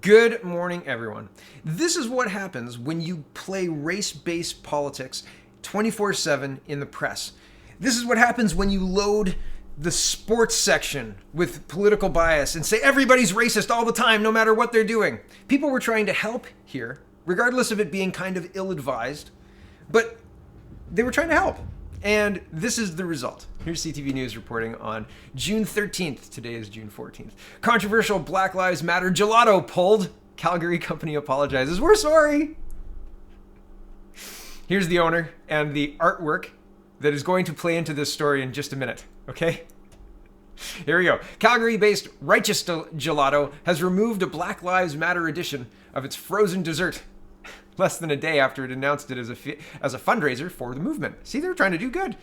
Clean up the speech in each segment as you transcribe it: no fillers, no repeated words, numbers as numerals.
Good morning, everyone. This is what happens when you play race-based politics 24/7 in the press. This is what happens when you load the sports section with political bias and say everybody's racist all the time, no matter what they're doing. People were trying to help here, regardless of it being kind of ill-advised, but they were trying to help. And this is the result. Here's CTV News reporting on June 13th. Today is June 14th. Controversial Black Lives Matter gelato pulled. Calgary company apologizes. We're sorry. Here's the owner and the artwork that is going to play into this story in just a minute, okay? Here we go. Calgary-based Righteous Gelato has removed a Black Lives Matter edition of its frozen dessert less than a day after it announced it as a fundraiser for the movement. See, they're trying to do good.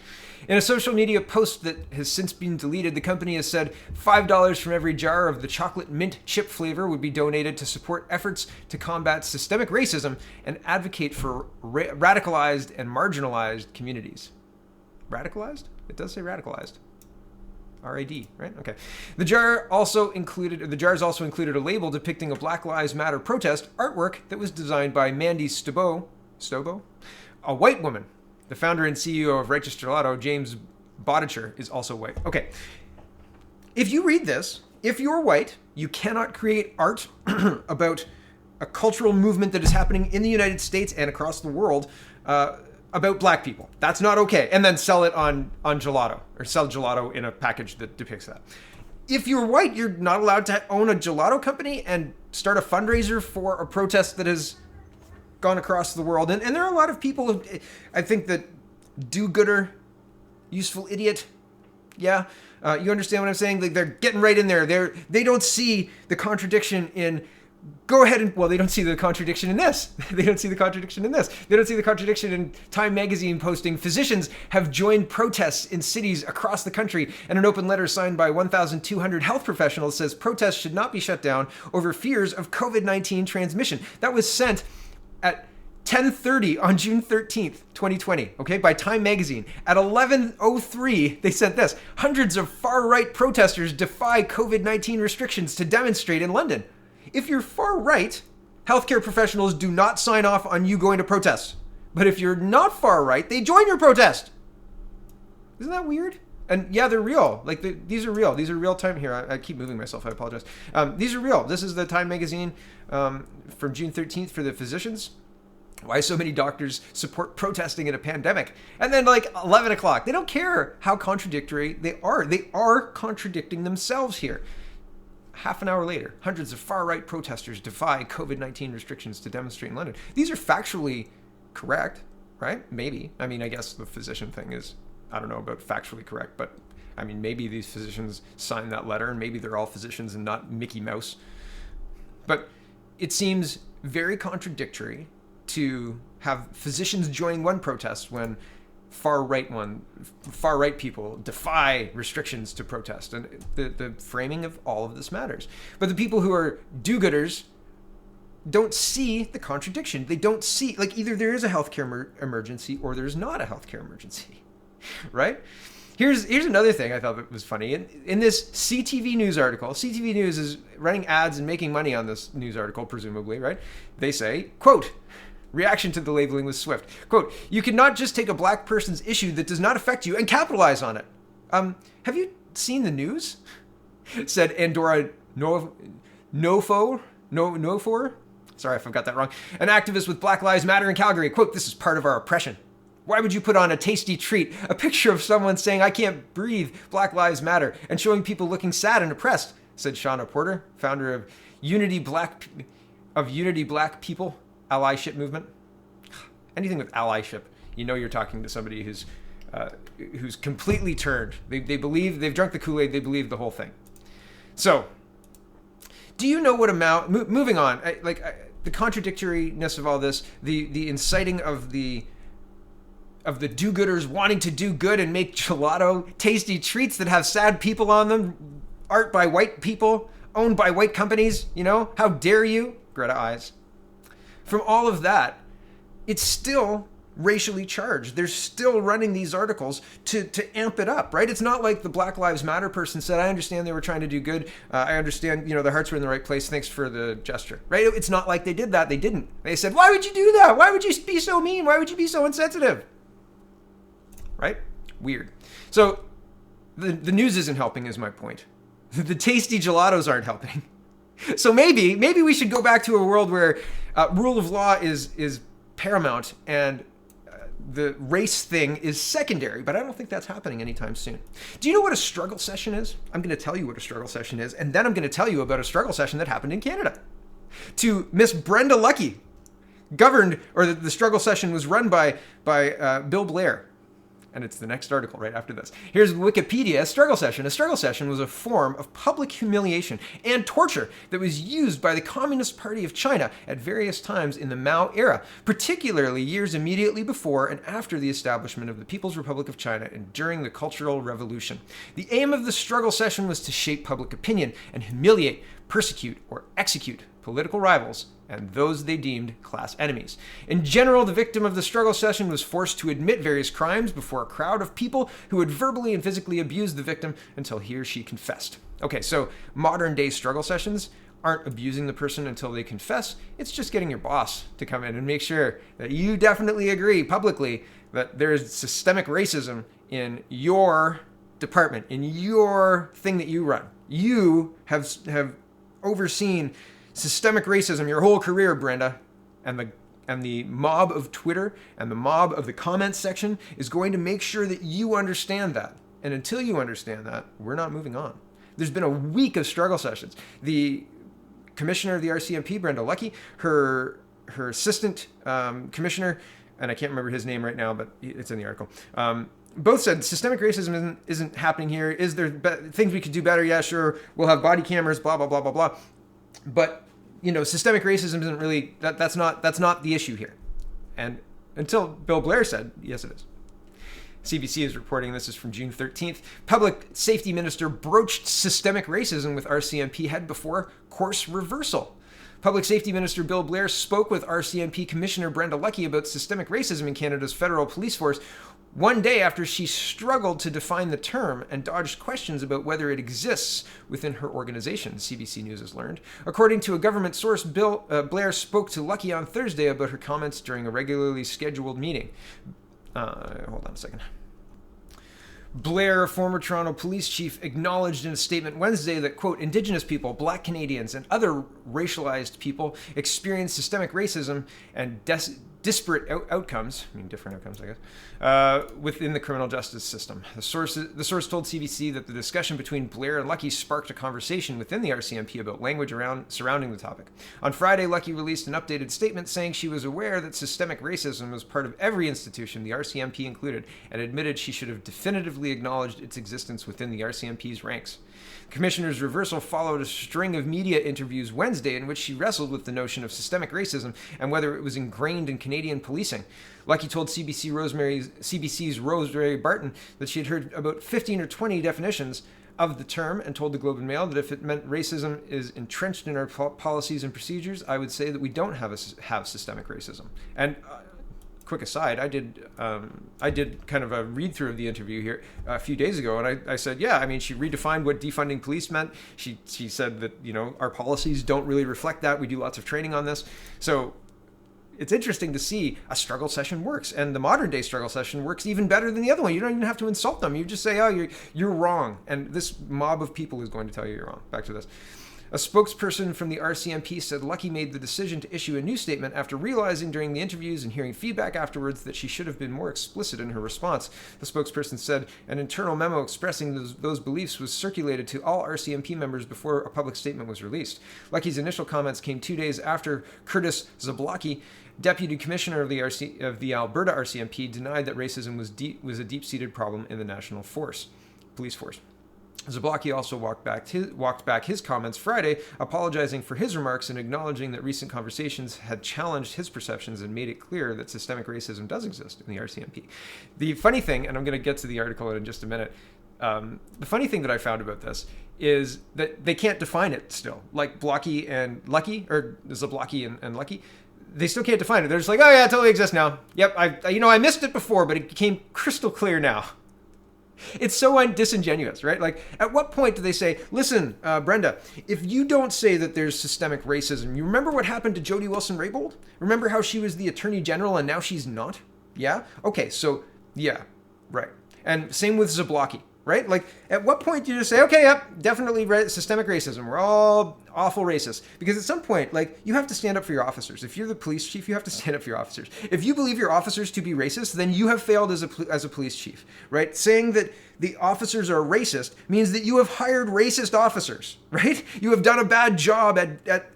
In a social media post that has since been deleted, the company has said $5 from every jar of the chocolate mint chip flavor would be donated to support efforts to combat systemic racism and advocate for radicalized and marginalized communities. Radicalized? It does say radicalized. RAD, right? Okay. The jars also included a label depicting a Black Lives Matter protest artwork that was designed by Mandy Stobo, a white woman. The founder and CEO of Righteous Gelato, James Bodicher, is also white. Okay. If you read this, if you're white, you cannot create art about a cultural movement that is happening in the United States and across the world about black people. That's not okay. And then sell it on gelato, or sell gelato in a package that depicts that. If you're white, you're not allowed to own a gelato company and start a fundraiser for a protest that has gone across the world. And there are a lot of people who, I think, that do-gooder, useful idiot. Yeah, you understand what I'm saying? Like, they're getting right in there. They don't see the contradiction in go ahead and, well, they don't see the contradiction in this. They don't see the contradiction in this. They don't see the contradiction in Time magazine posting physicians have joined protests in cities across the country, and an open letter signed by 1,200 health professionals says protests should not be shut down over fears of COVID-19 transmission. That was sent at 10:30 on June 13th, 2020, okay, by Time magazine. At 11:03, they sent this. Hundreds of far-right protesters defy COVID-19 restrictions to demonstrate in London. If you're far right, healthcare professionals do not sign off on you going to protest. But if you're not far right, they join your protest. Isn't that weird? And yeah, they're real. Like, these are real. These are real time. Here, I keep moving myself. I apologize. These are real. This is the Time magazine from June 13th for the physicians. Why so many doctors support protesting in a pandemic. And then, like, 11 o'clock. They don't care how contradictory they are. They are contradicting themselves here. Half an hour later, hundreds of far-right protesters defy COVID-19 restrictions to demonstrate in London. These are factually correct, right? Maybe. I mean, I guess the physician thing is, I don't know about factually correct, but I mean, maybe these physicians signed that letter and maybe they're all physicians and not Mickey Mouse. But it seems very contradictory to have physicians joining one protest when far-right people defy restrictions to protest. And the framing of all of this matters. But the people who are do-gooders don't see the contradiction. They don't see, like, either there is a healthcare emergency or there's not a healthcare emergency, right? Here's another thing I thought was funny. In this CTV News article, CTV News is running ads and making money on this news article, presumably, right? They say, quote, reaction to the labeling was swift. Quote, you cannot just take a black person's issue that does not affect you and capitalize on it. Have you seen the news? Said Andorra Nofor? Sorry if I've got that wrong. An activist with Black Lives Matter in Calgary. Quote, this is part of our oppression. Why would you put on a tasty treat, a picture of someone saying, I can't breathe, Black Lives Matter, and showing people looking sad and oppressed, said Shauna Porter, founder of Unity Black People allyship movement. Anything with allyship, you know you're talking to somebody who's completely turned. They believe, they've drunk the Kool-Aid, they believe the whole thing. So, do you know what amount, moving on, the contradictoriness of all this, the inciting of the do-gooders wanting to do good and make gelato tasty treats that have sad people on them, art by white people, owned by white companies, you know? How dare you? Greta Eyes. From all of that, it's still racially charged. They're still running these articles to amp it up, right? It's not like the Black Lives Matter person said, I understand they were trying to do good. I understand, their hearts were in the right place. Thanks for the gesture, right? It's not like they did that. They didn't. They said, why would you do that? Why would you be so mean? Why would you be so insensitive? Right? Weird. So the news isn't helping is my point. The tasty gelatos aren't helping. So maybe we should go back to a world where rule of law is paramount and the race thing is secondary, but I don't think that's happening anytime soon. Do you know what a struggle session is? I'm going to tell you what a struggle session is, and then I'm going to tell you about a struggle session that happened in Canada. To Miss Brenda Lucki, the struggle session was run by Bill Blair. And it's the next article right after this. Here's Wikipedia. A struggle session. A struggle session was a form of public humiliation and torture that was used by the Communist Party of China at various times in the Mao era, particularly years immediately before and after the establishment of the People's Republic of China and during the Cultural Revolution. The aim of the struggle session was to shape public opinion and humiliate, persecute, or execute political rivals and those they deemed class enemies. In general, the victim of the struggle session was forced to admit various crimes before a crowd of people who would verbally and physically abuse the victim until he or she confessed. Okay, so modern day struggle sessions aren't abusing the person until they confess. It's just getting your boss to come in and make sure that you definitely agree publicly that there is systemic racism in your department, in your thing that you run. You have overseen systemic racism your whole career, Brenda, and the mob of Twitter and the mob of the comments section is going to make sure that you understand that. And until you understand that, we're not moving on. There's been a week of struggle sessions. The commissioner of the RCMP, Brenda Lucki, her assistant commissioner, and I can't remember his name right now, but it's in the article, both said systemic racism isn't happening here. Is there things we could do better? Yeah, sure. We'll have body cameras, blah, blah, blah, blah, blah. But systemic racism isn't really that's not the issue here. And until Bill Blair said, yes, it is. CBC is reporting, this is from June 13th. Public Safety Minister broached systemic racism with RCMP head before course reversal. Public Safety Minister Bill Blair spoke with RCMP Commissioner Brenda Lucki about systemic racism in Canada's federal police force one day after she struggled to define the term and dodged questions about whether it exists within her organization, CBC News has learned. According to a government source, Blair spoke to Lucki on Thursday about her comments during a regularly scheduled meeting. Hold on a second. Blair, former Toronto police chief, acknowledged in a statement Wednesday that, quote, Indigenous people, Black Canadians, and other racialized people experience systemic racism and disparate outcomes, different outcomes, I guess, within the criminal justice system. The source told CBC that the discussion between Blair and Lucki sparked a conversation within the RCMP about language surrounding the topic. On Friday, Lucki released an updated statement saying she was aware that systemic racism was part of every institution, the RCMP included, and admitted she should have definitively acknowledged its existence within the RCMP's ranks. The commissioner's reversal followed a string of media interviews Wednesday in which she wrestled with the notion of systemic racism and whether it was ingrained in Canadian policing. Lucki told CBC's Rosemary Barton that she had heard about 15 or 20 definitions of the term and told the Globe and Mail that if it meant racism is entrenched in our policies and procedures, I would say that we don't have systemic racism. And quick aside, I did kind of a read through of the interview here a few days ago, and I said, yeah, she redefined what defunding police meant. She said that our policies don't really reflect that. We do lots of training on this, so it's interesting to see a struggle session works, and the modern day struggle session works even better than the other one. You don't even have to insult them. You just say, oh, you're wrong, and this mob of people is going to tell you you're wrong. Back to this. A spokesperson from the RCMP said Lucki made the decision to issue a new statement after realizing during the interviews and hearing feedback afterwards that she should have been more explicit in her response. The spokesperson said an internal memo expressing those beliefs was circulated to all RCMP members before a public statement was released. Lucki's initial comments came 2 days after Curtis Zablocki, Deputy Commissioner of the Alberta RCMP, denied that racism was a deep-seated problem in the national police force. Zablocki also walked back his comments Friday, apologizing for his remarks and acknowledging that recent conversations had challenged his perceptions and made it clear that systemic racism does exist in the RCMP. The funny thing, and I'm going to get to the article in just a minute, the funny thing that I found about this is that they can't define it still. Like Blocky and Lucki, or Zablocki and Lucki, they still can't define it. They're just like, oh yeah, it totally exists now. Yep, I missed it before, but it became crystal clear now. It's so disingenuous, right? Like, at what point do they say, listen, Brenda, if you don't say that there's systemic racism, you remember what happened to Jody Wilson-Raybould? Remember how she was the Attorney General and now she's not? Yeah? Okay, so, yeah, right. And same with Zablocki, right? Like, at what point do you just say, okay, yep, definitely systemic racism. We're all awful racists. Because at some point, like, you have to stand up for your officers. If you're the police chief, you have to stand up for your officers. If you believe your officers to be racist, then you have failed as a police chief, right? Saying that the officers are racist means that you have hired racist officers, right? You have done a bad job at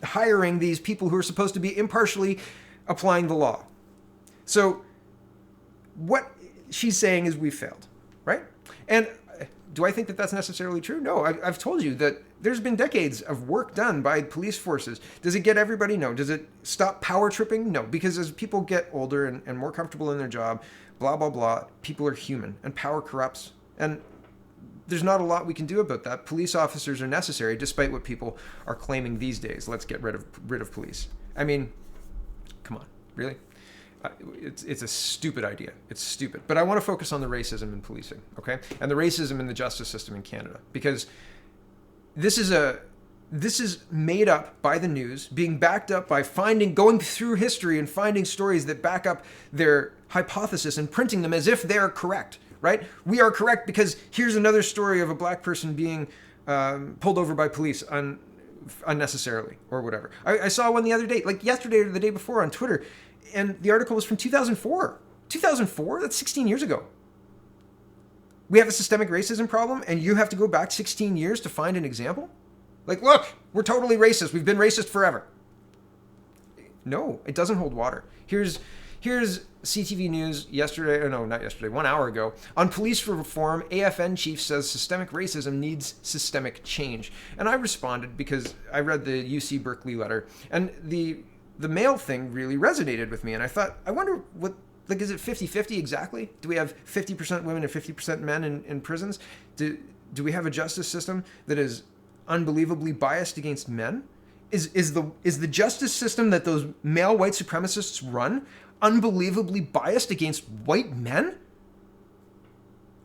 hiring these people who are supposed to be impartially applying the law. So what she's saying is we failed, right? And do I think that that's necessarily true? No, I've told you that there's been decades of work done by police forces. Does it get everybody? No. Does it stop power tripping? No, because as people get older and more comfortable in their job, blah, blah, blah, people are human and power corrupts. And there's not a lot we can do about that. Police officers are necessary, despite what people are claiming these days. Let's get rid of police. I mean, come on, really? It's a stupid idea. It's stupid. But I want to focus on the racism in policing, okay? And the racism in the justice system in Canada, because this is made up by the news, being backed up by going through history and finding stories that back up their hypothesis and printing them as if they're correct, right? We are correct because here's another story of a black person being pulled over by police unnecessarily or whatever. I saw one the other day, like yesterday or the day before on Twitter, and the article was from 2004. 2004? That's 16 years ago. We have a systemic racism problem, and you have to go back 16 years to find an example? Like, look, we're totally racist. We've been racist forever. No, it doesn't hold water. Here's CTV News yesterday, or no, not yesterday, 1 hour ago. On police reform, AFN chief says systemic racism needs systemic change. And I responded because I read the UC Berkeley letter, and the male thing really resonated with me. And I thought, I wonder what, like, is it 50-50 exactly? Do we have 50% women and 50% men in prisons? Do we have a justice system that is unbelievably biased against men? Is the justice system that those male white supremacists run unbelievably biased against white men?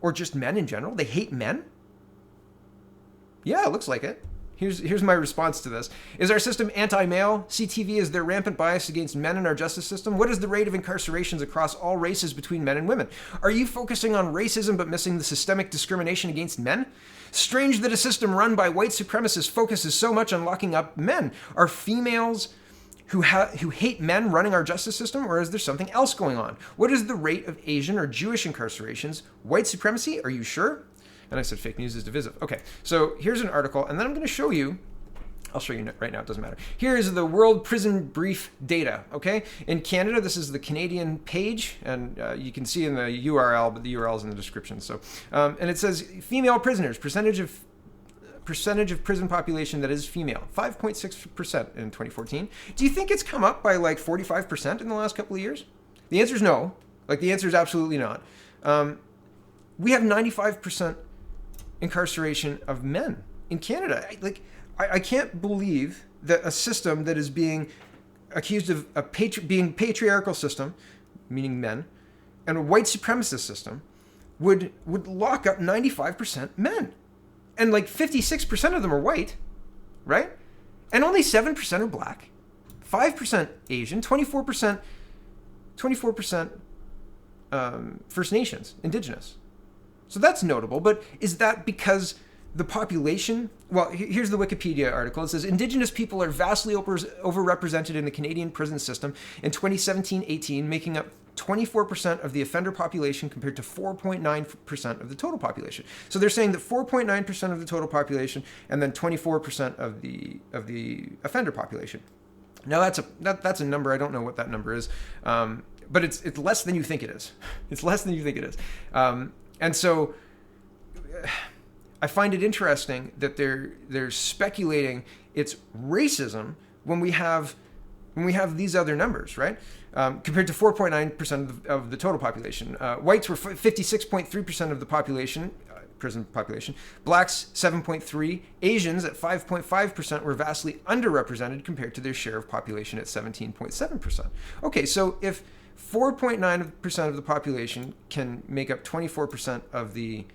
Or just men in general? They hate men? Yeah, it looks like it. Here's my response to this. Is our system anti-male? CTV, is there rampant bias against men in our justice system? What is the rate of incarcerations across all races between men and women? Are you focusing on racism but missing the systemic discrimination against men? Strange that a system run by white supremacists focuses so much on locking up men. Are females who hate men running our justice system, or is there something else going on? What is the rate of Asian or Jewish incarcerations? White supremacy? Are you sure? And I said fake news is divisive. Okay, so here's an article, and then I'm going to show you. I'll show you right now, it doesn't matter. Here is the World Prison Brief data, okay? In Canada, this is the Canadian page, and you can see in the URL, but the URL is in the description. So, and it says female prisoners, percentage of prison population that is female, 5.6% in 2014. Do you think it's come up by like 45% in the last couple of years? The answer is no. Like, the answer is absolutely not. We have 95% incarceration of men in Canada. I can't believe that a system that is being accused of being patriarchal system, meaning men, and a white supremacist system would lock up 95% men. And like 56% of them are white, right? And only 7% are black, 5% Asian, 24% First Nations, Indigenous. So that's notable, but is that because the population? Well, here's the Wikipedia article. It says Indigenous people are vastly overrepresented in the Canadian prison system in 2017-18, making up 24% of the offender population compared to 4.9% of the total population. So they're saying that 4.9% of the total population and then 24% of the offender population. Now that's a number. I don't know what that number is, but it's less than you think it is. It's less than you think it is. And so I find it interesting that they're speculating it's racism when we have these other numbers, right? Compared to 4.9% of the total population. Whites were 56.3% of the population, prison population. Blacks, 7.3%. Asians at 5.5% were vastly underrepresented compared to their share of population at 17.7%. Okay, so if 4.9% of the population can make up 24% of the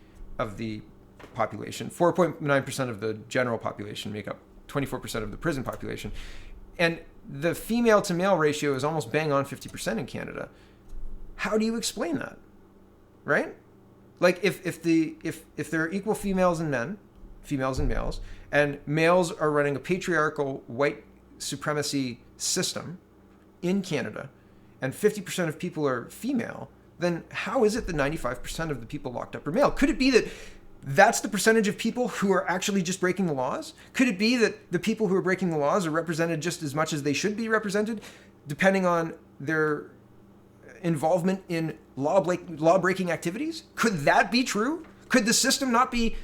population, 4.9% of the general population make up 24% of the prison population, and the female to male ratio is almost bang on 50% in Canada. How do you explain that? Right? Like if there are equal females and males, and males are running a patriarchal white supremacy system in Canada, and 50% of people are female, then how is it that 95% of the people locked up are male? Could it be that that's the percentage of people who are actually just breaking the laws? Could it be that the people who are breaking the laws are represented just as much as they should be represented, depending on their involvement in law-breaking activities? Could that be true? Could the system not be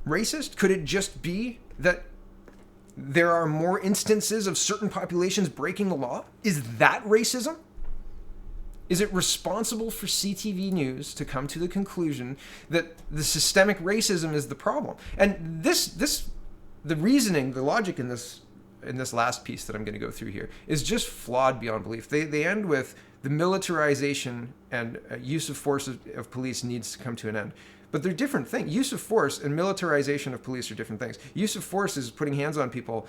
racist? Could it just be that there are more instances of certain populations breaking the law? Is that racism? Is it responsible for CTV News to come to the conclusion that the systemic racism is the problem? And the reasoning, the logic in this last piece that I'm going to go through here is just flawed beyond belief. They end with the militarization and use of force of police needs to come to an end. But they're different things. Use of force and militarization of police are different things. Use of force is putting hands on people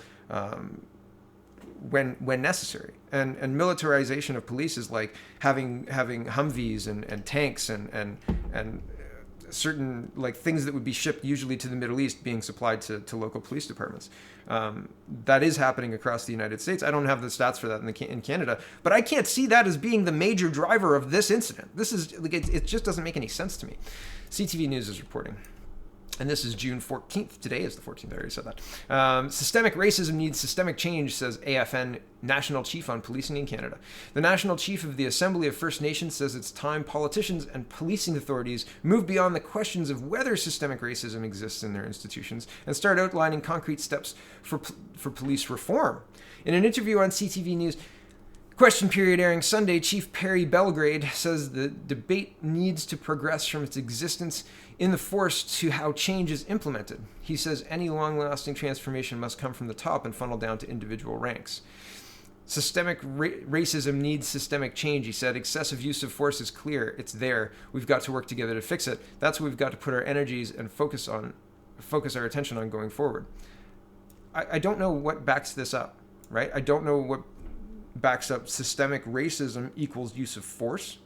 when necessary, and militarization of police is like having Humvees and tanks and certain like things that would be shipped usually to the Middle East being supplied to local police departments. That is happening across the United States. I don't have the stats for that in Canada, but I can't see that as being the major driver of this incident. This is like it just doesn't make any sense to me. CTV News is reporting. And this is June 14th. Today is the 14th. I already said that. Systemic racism needs systemic change, says AFN National Chief on Policing in Canada. The National Chief of the Assembly of First Nations says it's time politicians and policing authorities move beyond the questions of whether systemic racism exists in their institutions and start outlining concrete steps for police reform. In an interview on CTV News, Question Period airing Sunday, Chief Perry Belgrade says the debate needs to progress from its existence in the force to how change is implemented. He says any long-lasting transformation must come from the top and funnel down to individual ranks. Systemic racism needs systemic change, he said. Excessive use of force is clear. It's there. We've got to work together to fix it. That's what we've got to put our energies and focus our attention on going forward. I don't know what backs this up, right? I don't know what backs up systemic racism equals use of force.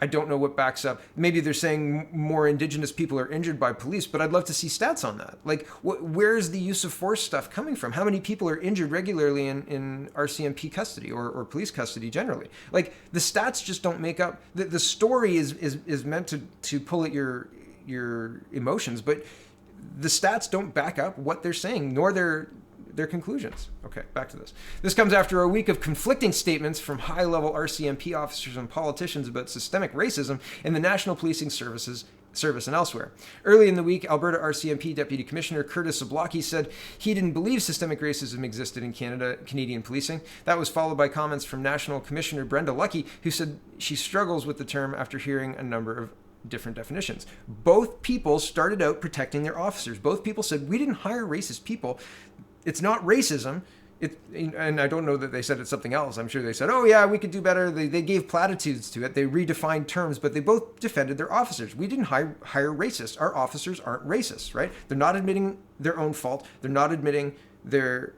I don't know what backs up. Maybe they're saying more Indigenous people are injured by police, but I'd love to see stats on that. Like, where's the use of force stuff coming from? How many people are injured regularly in RCMP custody or police custody generally? Like, the stats just don't make up. The story is meant to pull at your emotions, but the stats don't back up what they're saying, nor their conclusions. Okay, back to this. This comes after a week of conflicting statements from high-level RCMP officers and politicians about systemic racism in the National Policing Service and elsewhere. Early in the week, Alberta RCMP Deputy Commissioner Curtis Zablocki said he didn't believe systemic racism existed in Canadian policing. That was followed by comments from National Commissioner Brenda Lucki, who said she struggles with the term after hearing a number of different definitions. Both people started out protecting their officers. Both people said, we didn't hire racist people. It's not racism. And I don't know that they said it's something else. I'm sure they said, oh yeah, we could do better. They gave platitudes to it. They redefined terms, but they both defended their officers. We didn't hire racists. Our officers aren't racists, right? They're not admitting their own fault. They're not admitting their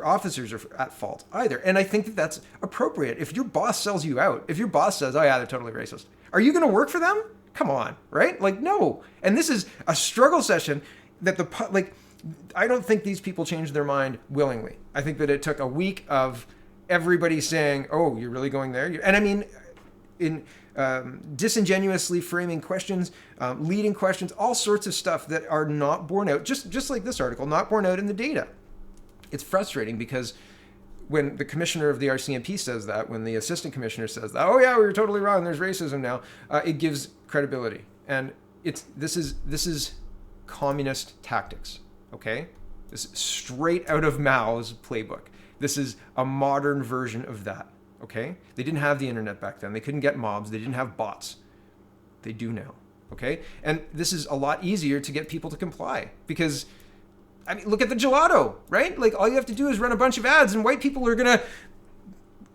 officers are at fault either. And I think that that's appropriate. If your boss sells you out, if your boss says, oh yeah, they're totally racist, are you going to work for them? Come on, right? Like, no. And this is a struggle session that I don't think these people changed their mind willingly. I think that it took a week of everybody saying, oh, you're really going there? And I mean, in disingenuously framing questions, leading questions, all sorts of stuff that are not borne out, just like this article, not borne out in the data. It's frustrating because when the commissioner of the RCMP says that, when the assistant commissioner says that, oh yeah, we were totally wrong, there's racism now, it gives credibility. And this is communist tactics. Okay? This is straight out of Mao's playbook. This is a modern version of that. Okay? They didn't have the internet back then. They couldn't get mobs. They didn't have bots. They do now. okay? And this is a lot easier to get people to comply because, I mean, look at the gelato, right? Like, all you have to do is run a bunch of ads and white people are going to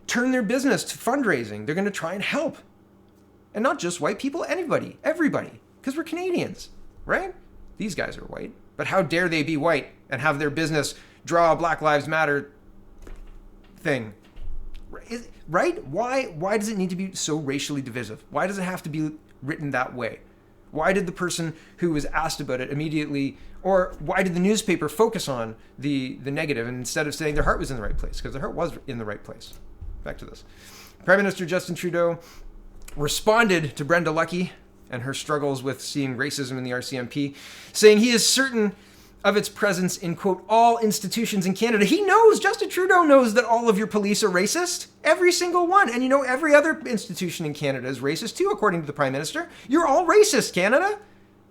turn their business to fundraising. They're going to try and help. And not just white people, anybody, everybody, because we're Canadians, right? These guys are white, but how dare they be white and have their business draw a Black Lives Matter thing, right? Why does it need to be so racially divisive? Why does it have to be written that way? Why did the person who was asked about it immediately, or why did the newspaper focus on the negative instead of saying their heart was in the right place? Because their heart was in the right place. Back to this. Prime Minister Justin Trudeau responded to Brenda Lucki and her struggles with seeing racism in the RCMP, saying he is certain of its presence in, quote, all institutions in Canada. He knows, Justin Trudeau knows that all of your police are racist. Every single one. And you know, every other institution in Canada is racist too, according to the Prime Minister. You're all racist, Canada.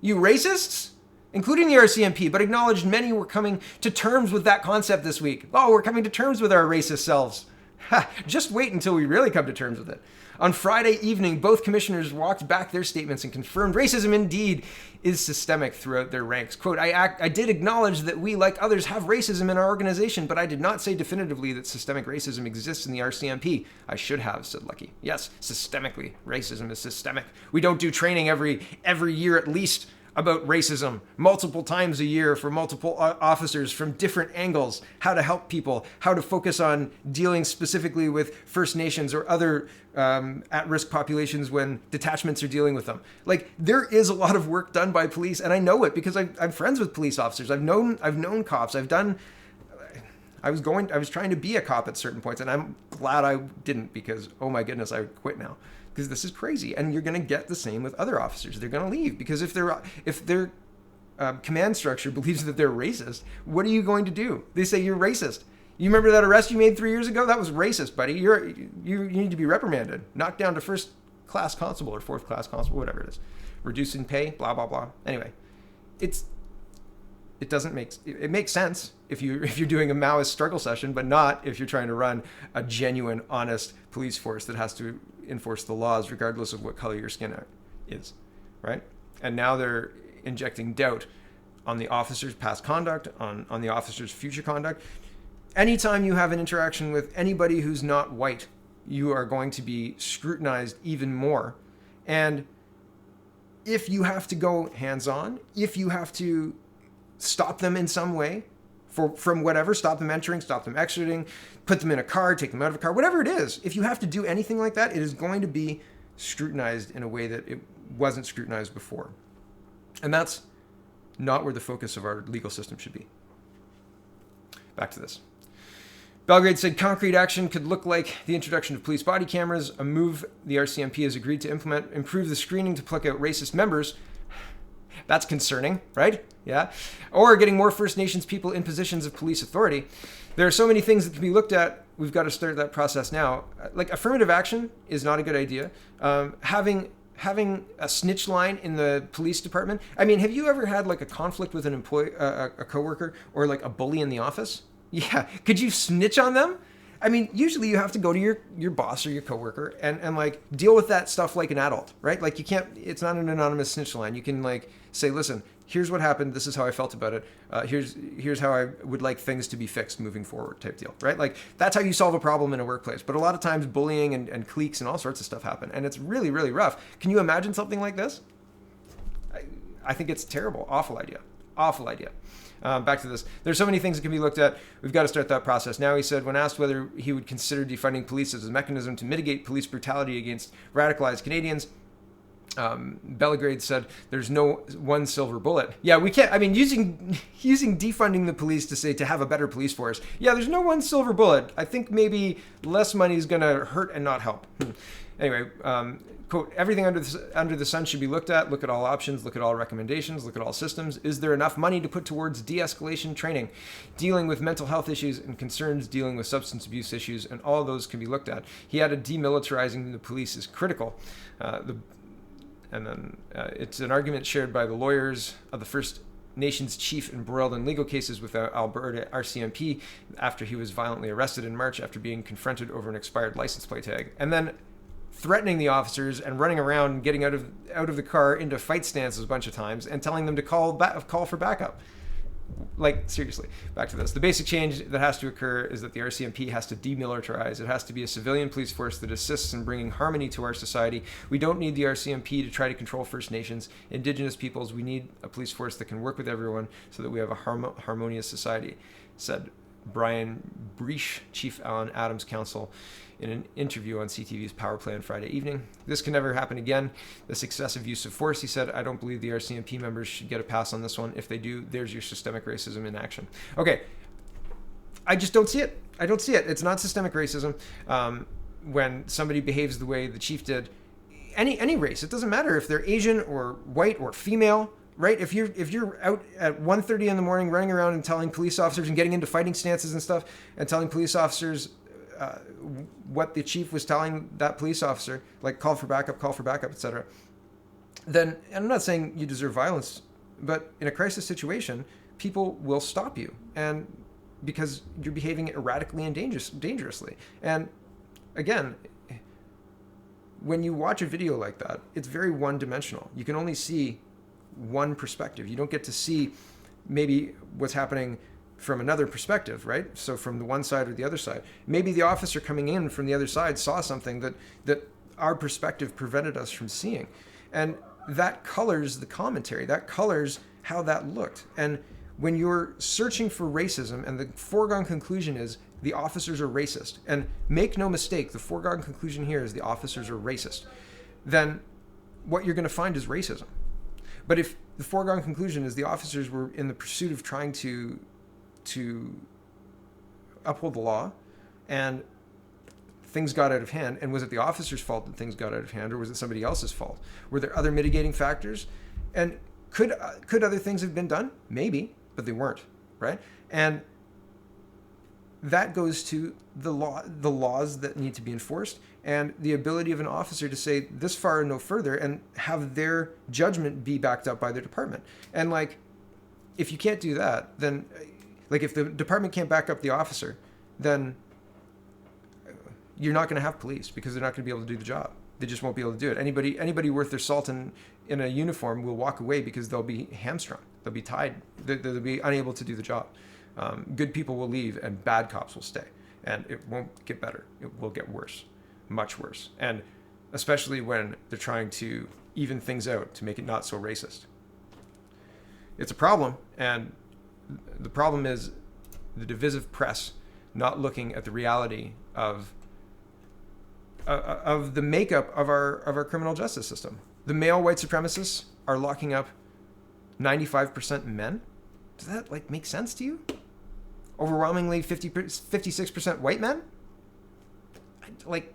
You racists, including the RCMP, but acknowledged many were coming to terms with that concept this week. Oh, we're coming to terms with our racist selves. Just wait until we really come to terms with it. On Friday evening, both commissioners walked back their statements and confirmed racism indeed is systemic throughout their ranks. Quote, I did acknowledge that we, like others, have racism in our organization, but I did not say definitively that systemic racism exists in the RCMP. I should have, said Lucki. Yes, systemically. Racism is systemic. We don't do training every year at least about racism multiple times a year for multiple officers from different angles, how to help people, how to focus on dealing specifically with First Nations or other at-risk populations when detachments are dealing with them. Like, there is a lot of work done by police, and I know it because I'm friends with police officers. I've known cops. I was trying to be a cop at certain points, and I'm glad I didn't because, oh my goodness, I quit now. Because this is crazy, and you're going to get the same with other officers. They're going to leave because if their command structure believes that they're racist, what are you going to do? They say you're racist. You remember that arrest you made 3 years ago? That was racist, buddy. You need to be reprimanded, knocked down to first class constable or fourth class constable, whatever it is, reduced in pay, blah blah blah. Anyway, it makes sense if you're doing a Maoist struggle session, but not if you're trying to run a genuine, honest police force that has to enforce the laws regardless of what color your skin is, right? And now they're injecting doubt on the officer's past conduct, on the officer's future conduct. Anytime you have an interaction with anybody who's not white, you are going to be scrutinized even more. And if you have to go hands-on, if you have to stop them in some way, from whatever, stop them entering, stop them exiting, put them in a car, take them out of a car, whatever it is, if you have to do anything like that, it is going to be scrutinized in a way that it wasn't scrutinized before. And that's not where the focus of our legal system should be. Back to this. Belgrade said concrete action could look like the introduction of police body cameras, a move the RCMP has agreed to implement, improve the screening to pluck out racist members. That's concerning, right? Yeah. Or getting more First Nations people in positions of police authority. There are so many things that can be looked at. We've got to start that process now. Like, affirmative action is not a good idea. Having a snitch line in the police department. I mean, have you ever had like a conflict with an employee, a coworker, or like a bully in the office? Yeah. Could you snitch on them? I mean, usually you have to go to your boss or your coworker and like deal with that stuff like an adult, right? Like, you can't, it's not an anonymous snitch line. You can like say, listen, here's what happened. This is how I felt about it. Here's how I would like things to be fixed moving forward, type deal, right? Like, that's how you solve a problem in a workplace. But a lot of times bullying and cliques and all sorts of stuff happen. And it's really, really rough. Can you imagine something like this? I think it's terrible. Awful idea. Awful idea. Back to this. There's so many things that can be looked at. We've got to start that process. Now, he said, when asked whether he would consider defunding police as a mechanism to mitigate police brutality against radicalized Canadians, Belgrade said, there's no one silver bullet. Yeah, we can't, I mean, using defunding the police to have a better police force. Yeah, there's no one silver bullet. I think maybe less money is going to hurt and not help. Anyway, quote, everything under the sun should be looked at. Look at all options, look at all recommendations, look at all systems. Is there enough money to put towards de-escalation training, dealing with mental health issues and concerns, dealing with substance abuse issues, and all of those can be looked at. He added, demilitarizing the police is critical. It's an argument shared by the lawyers of the First Nations chief embroiled in legal cases with Alberta RCMP after he was violently arrested in March after being confronted over an expired license plate tag. And then threatening the officers and running around and getting out of the car into fight stances a bunch of times and telling them to call for backup. Like, seriously, back to this. The basic change that has to occur is that the RCMP has to demilitarize. It has to be a civilian police force that assists in bringing harmony to our society. We don't need the RCMP to try to control First Nations, Indigenous peoples. We need a police force that can work with everyone so that we have a harmonious society, said Brian Breach, Chief Allen Adams Counsel, in an interview on CTV's Power Play on Friday evening. This can never happen again. This excessive use of force, he said. I don't believe the RCMP members should get a pass on this one. If they do, there's your systemic racism in action. Okay. I just don't see it. I don't see it. It's not systemic racism. When somebody behaves the way the chief did, any race, it doesn't matter if they're Asian or white or female, right? If you're out at 1:30 in the morning running around and telling police officers and getting into fighting stances and stuff and telling police officers what the chief was telling that police officer, like call for backup, etc., then, and I'm not saying you deserve violence, but in a crisis situation, people will stop you, and because you're behaving erratically and dangerously. And again, when you watch a video like that, it's very one-dimensional. You can only see one perspective. You don't get to see maybe what's happening from another perspective, right? So from the one side or the other side. Maybe the officer coming in from the other side saw something that our perspective prevented us from seeing. And that colors the commentary. That colors how that looked. And when you're searching for racism and the foregone conclusion is the officers are racist, and make no mistake, the foregone conclusion here is the officers are racist, then what you're going to find is racism. But if the foregone conclusion is the officers were in the pursuit of trying to uphold the law and things got out of hand, and was it the officer's fault that things got out of hand, or was it somebody else's fault? Were there other mitigating factors? And could other things have been done? Maybe, but they weren't, right? And that goes to the laws that need to be enforced, and the ability of an officer to say this far and no further, and have their judgment be backed up by their department. And like, if you can't do that, then like if the department can't back up the officer, then you're not going to have police, because they're not going to be able to do the job. They just won't be able to do it. Anybody worth their salt in a uniform will walk away because they'll be hamstrung. They'll be tied. They'll be unable to do the job. Good people will leave and bad cops will stay. And it won't get better. It will get worse, much worse. And especially when they're trying to even things out to make it not so racist. It's a problem, and the problem is the divisive press not looking at the reality of the makeup of our criminal justice system. The male white supremacists are locking up 95% men. Does that like make sense to you? Overwhelmingly 56% white men? Like,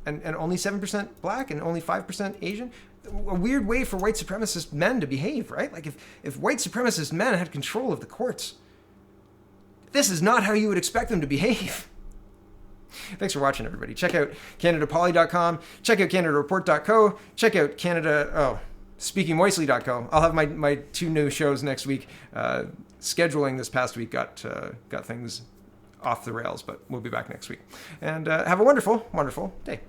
and only 7% black and only 5% Asian? A weird way for white supremacist men to behave, right? Like if white supremacist men had control of the courts, this is not how you would expect them to behave. Thanks for watching, everybody. Check out CanadaPoly.com. Check out CanadaReport.co. Check out SpeakingMoistly.co. I'll have my 2 new shows next week. Scheduling this past week got things off the rails, but we'll be back next week. And have a wonderful, wonderful day.